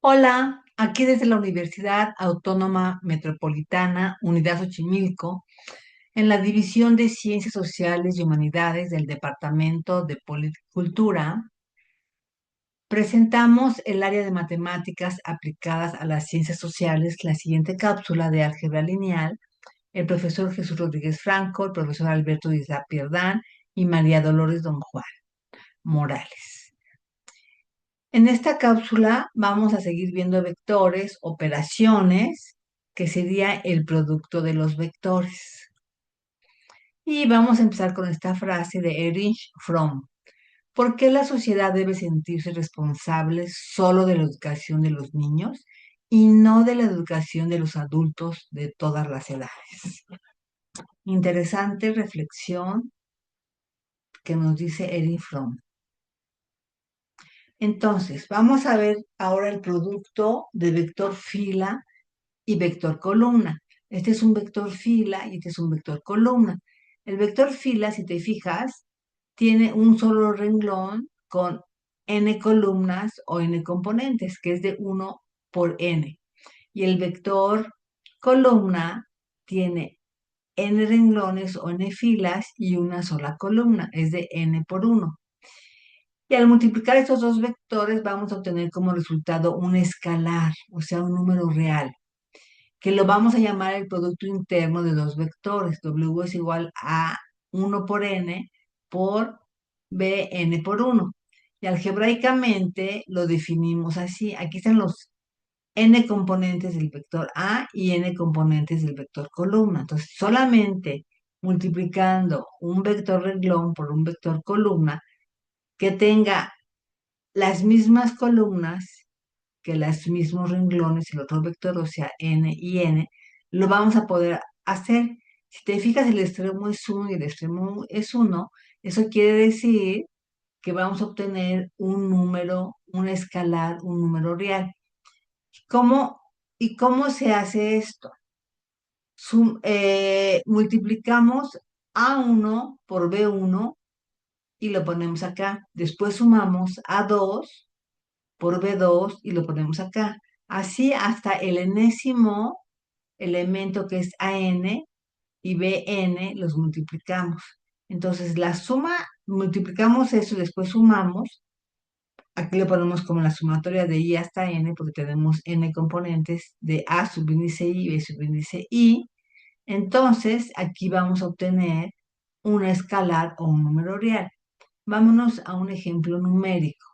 Hola, aquí desde la Universidad Autónoma Metropolitana, Unidad Xochimilco, en la División de Ciencias Sociales y Humanidades del Departamento de Politicultura, presentamos el área de matemáticas aplicadas a las ciencias sociales, la siguiente cápsula de álgebra lineal, el profesor Jesús Rodríguez Franco, el profesor Alberto Isla Pierdán y María Dolores Don Juan Morales. En esta cápsula vamos a seguir viendo vectores, operaciones, que sería el producto de los vectores. Y vamos a empezar con esta frase de Erich Fromm. ¿Por qué la sociedad debe sentirse responsable solo de la educación de los niños y no de la educación de los adultos de todas las edades? Interesante reflexión que nos dice Erich Fromm. Entonces, vamos a ver ahora el producto de vector fila y vector columna. Este es un vector fila y este es un vector columna. El vector fila, si te fijas, tiene un solo renglón con n columnas o n componentes, que es de 1 por n. Y el vector columna tiene n renglones o n filas y una sola columna, es de n por 1. Y al multiplicar estos dos vectores vamos a obtener como resultado un escalar, o sea, un número real, que lo vamos a llamar el producto interno de dos vectores. W es igual a 1 por n por bn por 1. Y algebraicamente lo definimos así. Aquí están los n componentes del vector A y n componentes del vector columna. Entonces, solamente multiplicando un vector renglón por un vector columna que tenga las mismas columnas que los mismos renglones, el otro vector, o sea, n y n, lo vamos a poder hacer. Si te fijas, el extremo es 1 y el extremo es 1, eso quiere decir que vamos a obtener un número, un escalar, un número real. ¿Cómo, y cómo se hace esto? Multiplicamos A1 por B1 y lo ponemos acá. Después sumamos A2 por B2 y lo ponemos acá. Así hasta el enésimo elemento que es AN y BN los multiplicamos. Entonces la suma, multiplicamos eso y después sumamos. Aquí lo ponemos como la sumatoria de I hasta N porque tenemos N componentes de A subíndice I y B subíndice I. Entonces aquí vamos a obtener una escalar o un número real. Vámonos a un ejemplo numérico.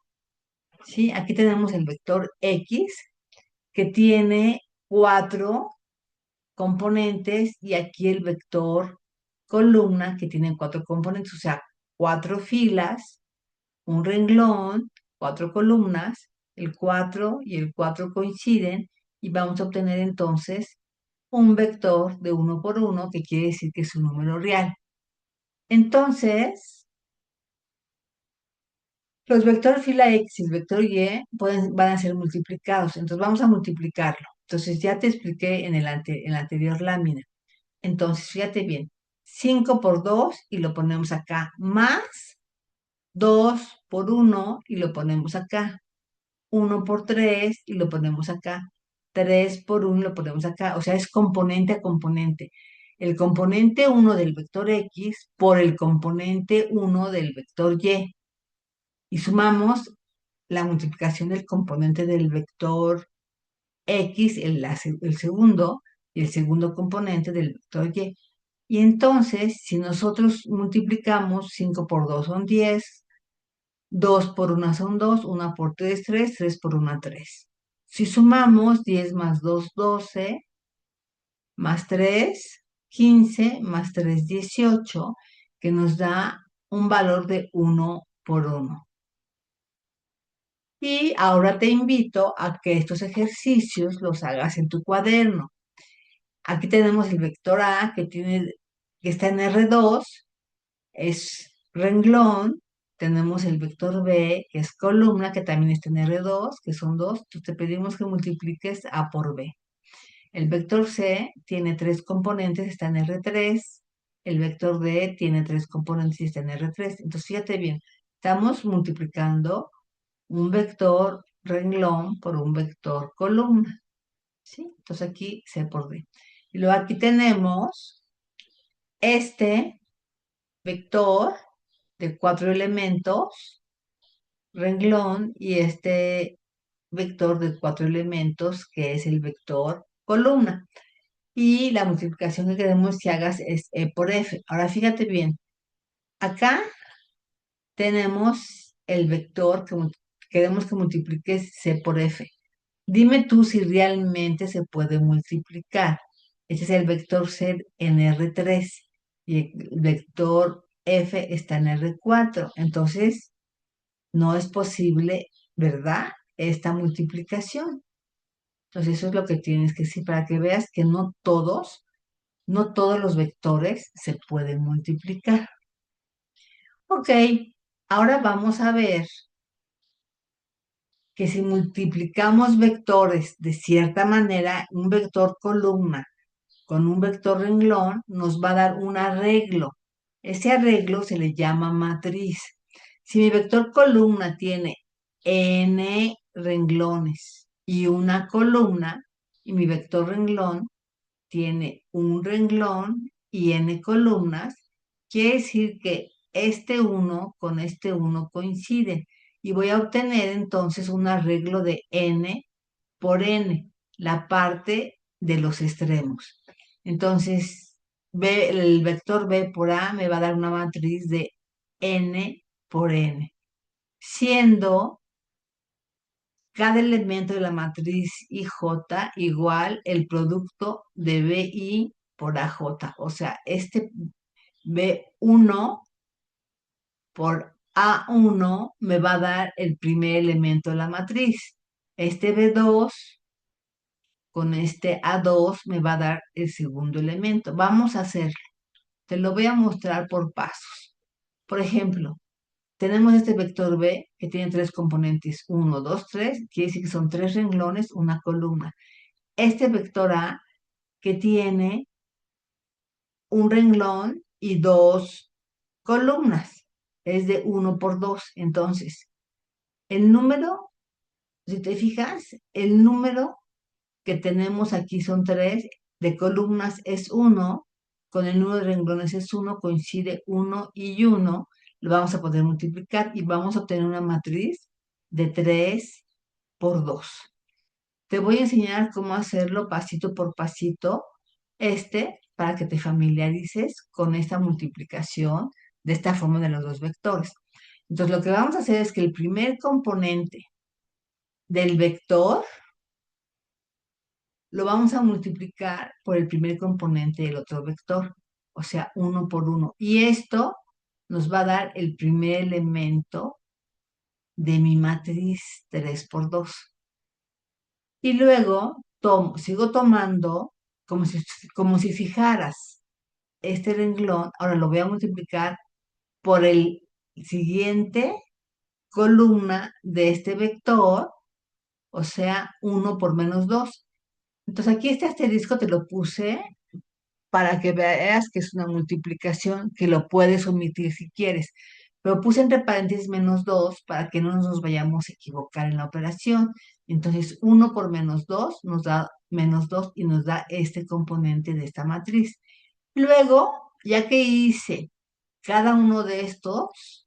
¿Sí? Aquí tenemos el vector X que tiene 4 componentes y aquí el vector columna que tiene 4 componentes, o sea, 4 filas, un renglón, 4 columnas, el 4 y el 4 coinciden y vamos a obtener entonces un vector de 1 por 1 que quiere decir que es un número real. Entonces, los vectores fila X y el vector Y van a ser multiplicados, entonces vamos a multiplicarlo. Entonces ya te expliqué en en la anterior lámina. Entonces, fíjate bien, 5 por 2 y lo ponemos acá, más 2 por 1 y lo ponemos acá, 1 por 3 y lo ponemos acá, 3 por 1 y lo ponemos acá, o sea, es componente a componente. El componente 1 del vector X por el componente 1 del vector Y. Y sumamos la multiplicación del componente del vector X, el segundo, y el segundo componente del vector Y. Y entonces, si nosotros multiplicamos 5 por 2 son 10, 2 por 1 son 2, 1 por 3, 3, 3 por 1, 3. Si sumamos 10 más 2, 12, más 3, 15, más 3, 18, que nos da un valor de 1 por 1. Y ahora te invito a que estos ejercicios los hagas en tu cuaderno. Aquí tenemos el vector A que está en R2, es renglón. Tenemos el vector B, que es columna, que también está en R2, que son 2. Entonces te pedimos que multipliques A por B. El vector C tiene 3 componentes, está en R3. El vector D tiene 3 componentes y está en R3. Entonces fíjate bien, estamos multiplicando un vector renglón por un vector columna, ¿sí? Entonces aquí C por D. Y luego aquí tenemos este vector de 4 elementos, renglón, y este vector de 4 elementos, que es el vector columna. Y la multiplicación que queremos que hagas es E por F. Ahora fíjate bien, acá tenemos el vector que queremos que multipliques C por F. Dime tú si realmente se puede multiplicar. Este es el vector C en R3 y el vector F está en R4. Entonces, no es posible, ¿verdad? Esta multiplicación. Entonces, eso es lo que tienes que decir para que veas que no todos los vectores se pueden multiplicar. Ok, ahora vamos a ver que si multiplicamos vectores de cierta manera, un vector columna con un vector renglón nos va a dar un arreglo. Ese arreglo se le llama matriz. Si mi vector columna tiene n renglones y una columna, y mi vector renglón tiene un renglón y n columnas, quiere decir que este uno con este uno coincide y voy a obtener entonces un arreglo de n por n, la parte de los extremos. Entonces, el vector b por a me va a dar una matriz de n por n, siendo cada elemento de la matriz IJ igual el producto de BI por AJ. O sea, este B1 por A1 me va a dar el primer elemento de la matriz. Este B2 con este A2 me va a dar el segundo elemento. Vamos a hacerlo. Te lo voy a mostrar por pasos. Por ejemplo, tenemos este vector B que tiene 3 componentes, 1, 2, 3, quiere decir que son 3 renglones, una columna. Este vector A que tiene un renglón y 2 columnas, es de 1 por 2. Entonces, el número, si te fijas, el número que tenemos aquí son 3, de columnas es 1, con el número de renglones es 1, coincide 1 y 1, lo vamos a poder multiplicar y vamos a obtener una matriz de 3 por 2. Te voy a enseñar cómo hacerlo pasito por pasito, para que te familiarices con esta multiplicación de esta forma de los dos vectores. Entonces, lo que vamos a hacer es que el primer componente del vector lo vamos a multiplicar por el primer componente del otro vector, o sea, 1 por 1. Y esto nos va a dar el primer elemento de mi matriz 3 por 2. Y luego sigo tomando como si fijaras este renglón, ahora lo voy a multiplicar por el siguiente columna de este vector, o sea, 1 por menos 2. Entonces aquí este asterisco te lo puse para que veas que es una multiplicación que lo puedes omitir si quieres. Pero puse entre paréntesis menos 2 para que no nos vayamos a equivocar en la operación. Entonces, 1 por menos 2 nos da menos 2 y nos da este componente de esta matriz. Luego, ya que hice cada uno de estos,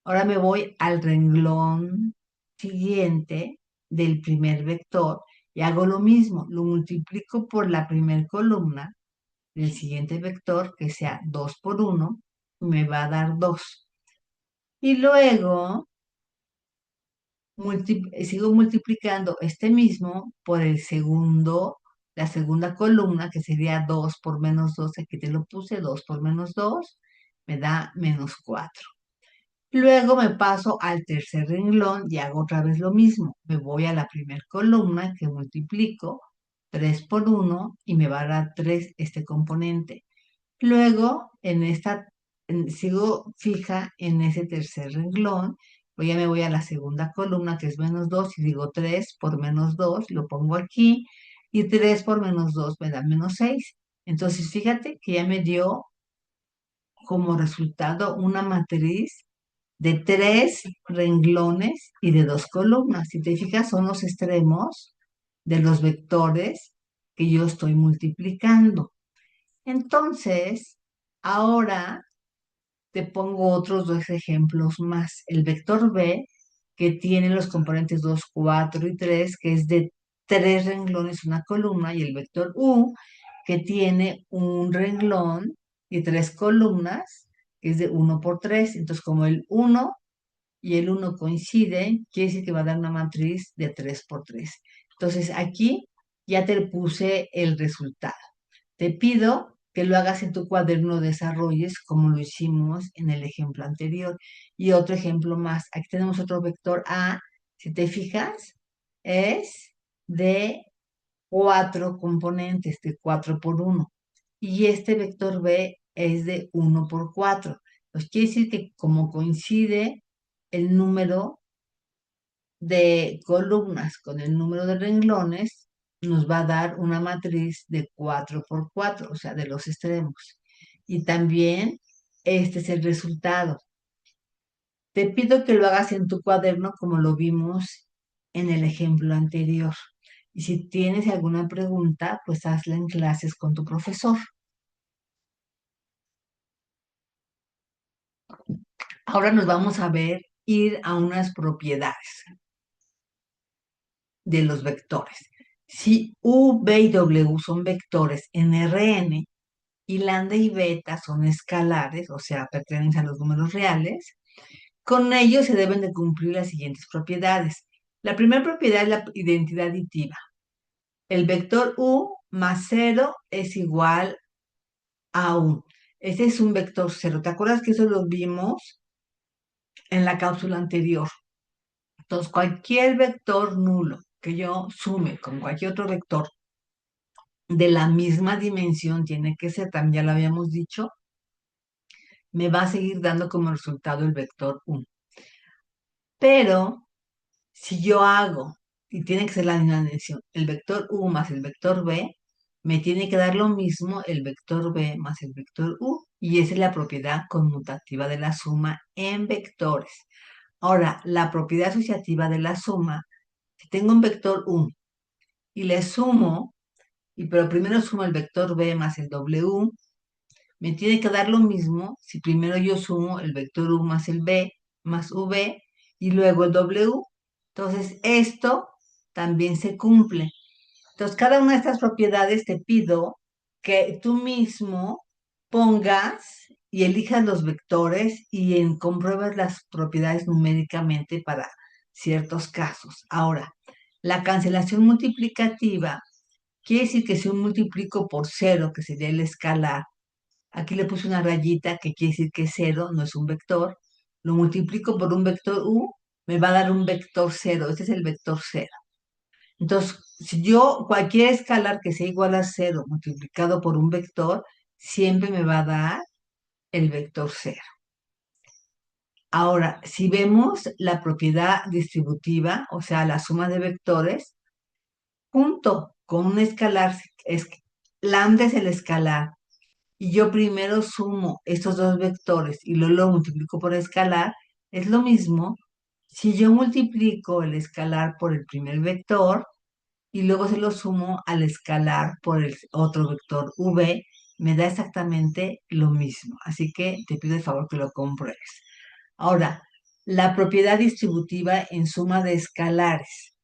ahora me voy al renglón siguiente del primer vector y hago lo mismo, lo multiplico por la primer columna del siguiente vector, que sea 2 por 1, me va a dar 2. Y luego sigo multiplicando este mismo por la segunda columna, que sería 2 por menos 2, aquí te lo puse, 2 por menos 2, me da menos 4. Luego me paso al tercer renglón y hago otra vez lo mismo. Me voy a la primera columna que multiplico 3 por 1 y me va a dar 3 este componente. Luego, sigo fija en ese tercer renglón, pues ya me voy a la segunda columna que es menos 2 y digo 3 por menos 2, lo pongo aquí, y 3 por menos 2 me da menos 6. Entonces, fíjate que ya me dio como resultado una matriz de 3 renglones y de 2 columnas. Si te fijas, son los extremos de los vectores que yo estoy multiplicando. Entonces, ahora te pongo otros 2 ejemplos más. El vector B, que tiene los componentes 2, 4 y 3, que es de 3 renglones, una columna, y el vector U, que tiene un renglón y 3 columnas, que es de 1 por 3. Entonces, como el 1 y el 1 coinciden, quiere decir que va a dar una matriz de 3 por 3. Entonces, aquí ya te puse el resultado. Te pido que lo hagas en tu cuaderno, desarrolles como lo hicimos en el ejemplo anterior. Y otro ejemplo más. Aquí tenemos otro vector A. Si te fijas, es de 4 componentes, de 4 por 1. Y este vector B es de 1 por 4. Pues quiere decir que como coincide el número de columnas con el número de renglones, nos va a dar una matriz de 4 por 4, o sea, de los extremos. Y también este es el resultado. Te pido que lo hagas en tu cuaderno como lo vimos en el ejemplo anterior. Y si tienes alguna pregunta, pues hazla en clases con tu profesor. Ahora nos vamos a ver ir a unas propiedades de los vectores. Si U, B y W son vectores en Rn y lambda y beta son escalares, o sea, pertenecen a los números reales, con ellos se deben de cumplir las siguientes propiedades. La primera propiedad es la identidad aditiva. El vector U más 0 es igual a 1. Este es un vector 0. ¿Te acuerdas que eso lo vimos en la cápsula anterior? Entonces, cualquier vector nulo que yo sume con cualquier otro vector de la misma dimensión, tiene que ser, también ya lo habíamos dicho, me va a seguir dando como resultado el vector 1. Pero si yo hago, y tiene que ser la misma dimensión, el vector U más el vector B, me tiene que dar lo mismo el vector B más el vector U. Y esa es la propiedad conmutativa de la suma en vectores. Ahora, la propiedad asociativa de la suma, si tengo un vector U y le sumo, pero primero sumo el vector B más el W, me tiene que dar lo mismo si primero yo sumo el vector U más el B más V y luego el W. Entonces, esto también se cumple. Entonces, cada una de estas propiedades te pido que tú mismo pongas y elijas los vectores y compruebas las propiedades numéricamente para ciertos casos. Ahora, la cancelación multiplicativa quiere decir que si yo multiplico por 0, que sería el escalar, aquí le puse una rayita que quiere decir que 0 no es un vector, lo multiplico por un vector U, me va a dar un vector 0. Este es el vector 0. Entonces, si yo, cualquier escalar que sea igual a 0 multiplicado por un vector, siempre me va a dar el vector 0. Ahora, si vemos la propiedad distributiva, o sea, la suma de vectores, junto con un escalar, lambda es el escalar, y yo primero sumo estos dos vectores y luego lo multiplico por escalar, es lo mismo si yo multiplico el escalar por el primer vector y luego se lo sumo al escalar por el otro vector v, me da exactamente lo mismo. Así que te pido el favor que lo compruebes. Ahora, la propiedad distributiva en suma de escalares.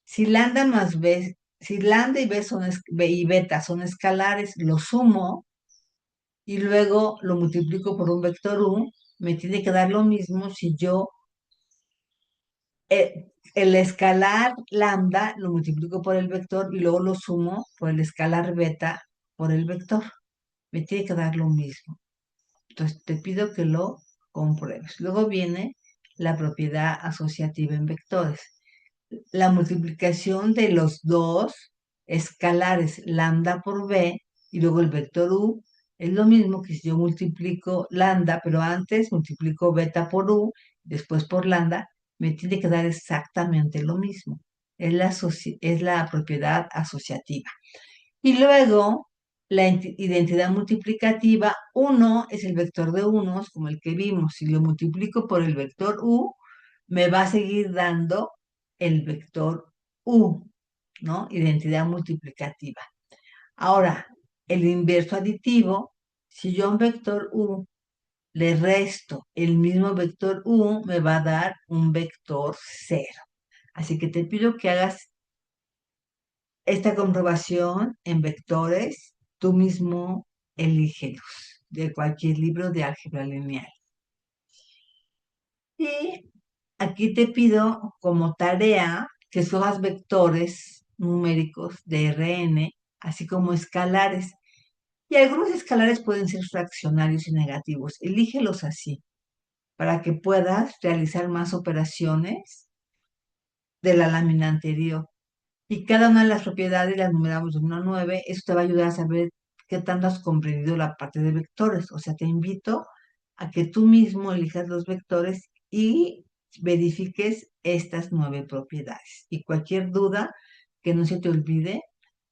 Si lambda más b, si lambda y b y beta son escalares, lo sumo y luego lo multiplico por un vector u, me tiene que dar lo mismo si yo el escalar lambda lo multiplico por el vector y luego lo sumo por el escalar beta por el vector. Me tiene que dar lo mismo. Entonces te pido que lo compruebes. Luego viene la propiedad asociativa en vectores. La multiplicación de los dos escalares lambda por b y luego el vector u es lo mismo que si yo multiplico lambda, pero antes multiplico beta por u, después por lambda, me tiene que dar exactamente lo mismo. Es la propiedad asociativa. Y luego La identidad multiplicativa, uno es el vector de unos, como el que vimos. Si lo multiplico por el vector u, me va a seguir dando el vector u, ¿no? Identidad multiplicativa. Ahora, el inverso aditivo, si yo a un vector u le resto el mismo vector u, me va a dar un vector cero. Así que te pido que hagas esta comprobación en vectores, tú mismo elígelos de cualquier libro de álgebra lineal. Y aquí te pido como tarea que escojas vectores numéricos de Rn, así como escalares. Y algunos escalares pueden ser fraccionarios y negativos. Elígelos así, para que puedas realizar más operaciones de la lámina anterior. Y cada una de las propiedades las numeramos de 1 a 9. Eso te va a ayudar a saber qué tanto has comprendido la parte de vectores. O sea, te invito a que tú mismo elijas los vectores y verifiques estas 9 propiedades. Y cualquier duda que no se te olvide,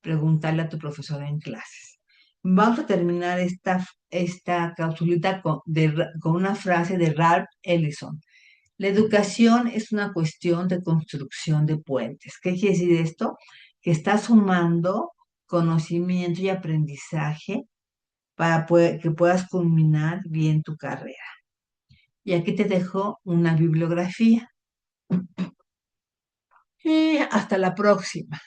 preguntarle a tu profesora en clases. Vamos a terminar esta capsulita con una frase de Ralph Ellison. La educación es una cuestión de construcción de puentes. ¿Qué quiere decir esto? Que estás sumando conocimiento y aprendizaje para que puedas culminar bien tu carrera. Y aquí te dejo una bibliografía. Y hasta la próxima.